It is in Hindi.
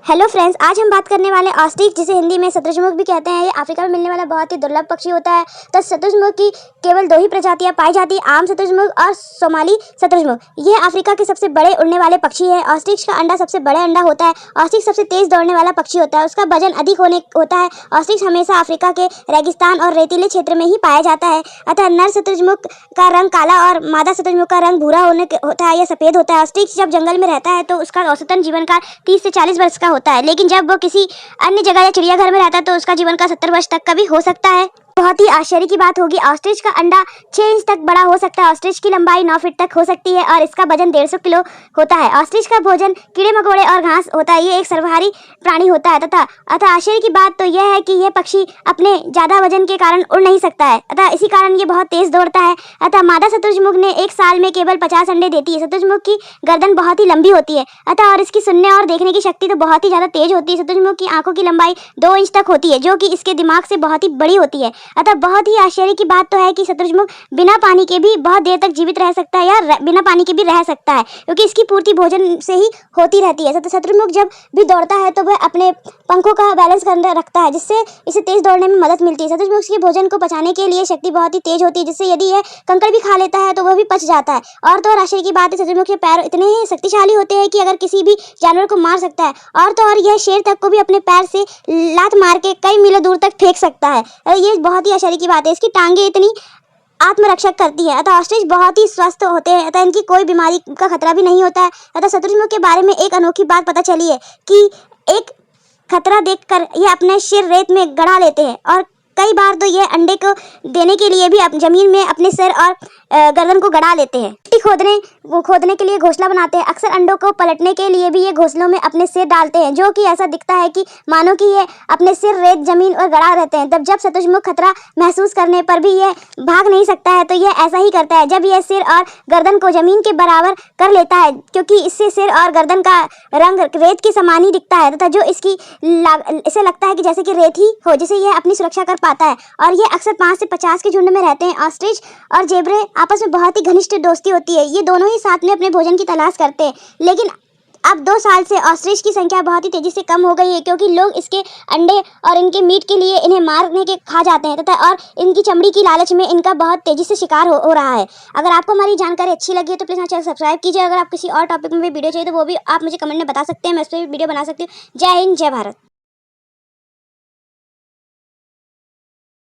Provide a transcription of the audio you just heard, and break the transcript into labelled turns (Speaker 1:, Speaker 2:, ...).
Speaker 1: हेलो फ्रेंड्स, आज हम बात करने वाले ऑस्ट्रिच, जिसे हिंदी में शतरंजमुख भी कहते हैं। ये अफ्रीका में मिलने वाला बहुत ही दुर्लभ पक्षी होता है। तो शतरंजमुख की केवल 2 ही प्रजातियां पाई जाती हैं, आम शतरंजमुख और सोमाली शतरंजमुख। ये अफ्रीका के सबसे बड़े उड़ने वाले पक्षी है। ऑस्ट्रिच का अंडा सबसे बड़ा अंडा होता है। ऑस्ट्रिच सबसे तेज दौड़ने वाला पक्षी होता है। उसका वजन अधिक होता है। ऑस्ट्रिच हमेशा अफ्रीका के रेगिस्तान और रेतीले क्षेत्र में ही पाया जाता है। अतः नर शतरंजमुख का रंग काला और मादा शतरंजमुख का रंग भूरा होता है या सफेद होता है। ऑस्ट्रिच जब जंगल में रहता है तो उसका औसतन जीवन काल 30 से 40 वर्ष का होता है, लेकिन जब वो किसी अन्य जगह या चिड़ियाघर में रहता है तो उसका जीवन का 70 वर्ष तक का भी हो सकता है। बहुत ही आश्चर्य की बात होगी, ऑस्ट्रिच का अंडा 6 इंच तक बड़ा हो सकता है। ऑस्ट्रिच की लंबाई 9 फीट तक हो सकती है और इसका वजन 150 किलो होता है। ऑस्ट्रिच का भोजन कीड़े मकोड़े और घास होता है। ये एक सर्वाहारी प्राणी होता है अतः आश्चर्य की बात तो यह है कि यह पक्षी अपने ज्यादा वजन के कारण उड़ नहीं सकता है। अतः इसी कारण ये बहुत तेज दौड़ता है। अतः मादा शतरंजमुख ने एक साल में केवल 50 अंडे देती है। शतरंजमुख की गर्दन बहुत ही लंबी होती है अतः और इसकी सुनने और देखने की शक्ति तो बहुत ही ज्यादा तेज होती है। शतरंजमुख की आंखों की लंबाई 2 इंच तक होती है, जो कि इसके दिमाग से बहुत ही बड़ी होती है। अतः बहुत ही आश्चर्य की बात तो है कि शतरंजमुख बिना पानी के भी बहुत देर तक जीवित रह सकता है या बिना पानी के भी रह सकता है, क्योंकि इसकी पूर्ति भोजन से ही होती रहती है। शतरंजमुख जब भी दौड़ता है तो वह अपने पंखों का बैलेंस करके रखता है, जिससे इसे तेज दौड़ने में मदद मिलती है। शतरंजमुख के भोजन को पचाने के लिए शक्ति बहुत ही तेज होती है, जिससे यदि यह कंकड़ भी खा लेता है तो वह भी पच जाता है। और तो और आश्चर्य की बात है, शतरंजमुख के पैर इतने ही शक्तिशाली होते हैं कि अगर किसी भी जानवर को मार सकता है। और तो और यह शेर तक को भी अपने पैर से लात मार के कई मीलों दूर तक फेंक सकता है। ये बहुत ही आश्चर्य की बात है। इसकी टांगे इतनी आत्मरक्षक करती है। अतः ऑस्ट्रिच बहुत ही स्वस्थ होते हैं। अतः इनकी कोई बीमारी का खतरा भी नहीं होता है। अतः शतरंजमुख के बारे में एक अनोखी बात पता चली है कि एक खतरा देखकर ये अपने सिर रेत में गड़ा लेते हैं और कई बार तो ये अंडे को देने के लिए भी जमीन में अपने सिर और गर्दन को गड़ा लेते हैं। मिट्टी खोदने के लिए घोंसला बनाते हैं। अक्सर अंडों को पलटने के लिए भी ये घोंसलों में अपने सिर डालते हैं, जो कि ऐसा दिखता है कि मानो कि ये अपने सिर रेत जमीन और गड़ा रहते हैं। जब शतरंजमुख खतरा महसूस करने पर भी ये भाग नहीं सकता है तो यह ऐसा ही करता है। जब यह सिर और गर्दन को जमीन के बराबर कर लेता है, क्योंकि इससे सिर और गर्दन का रंग रेत के समान ही दिखता है तथा जो इसे लगता है कि जैसे कि रेत ही हो, जिसे यह अपनी सुरक्षा कर पाता है। और ये अक्सर 5 से 50 के झुंड में रहते हैं। ऑस्ट्रिच और जेबरे आपस में बहुत ही घनिष्ठ दोस्ती होती है। ये दोनों ही साथ में अपने भोजन की तलाश करते हैं, लेकिन अब 2 साल से ऑस्ट्रिच की संख्या बहुत ही तेजी से कम हो गई है, क्योंकि लोग इसके अंडे और इनके मीट के लिए इन्हें मारने के खा जाते हैं तथा और इनकी चमड़ी की लालच में इनका बहुत तेजी से शिकार हो रहा है। अगर आपको हमारी जानकारी अच्छी लगी है तो प्लीज़ हमारे चैनल सब्सक्राइब कीजिए। अगर आप किसी और टॉपिक में भी वीडियो चाहिए तो वो भी आप मुझे कमेंट में बता सकते हैं, मैं उस पर भी वीडियो बना सकती हूँ। जय हिंद, जय भारत।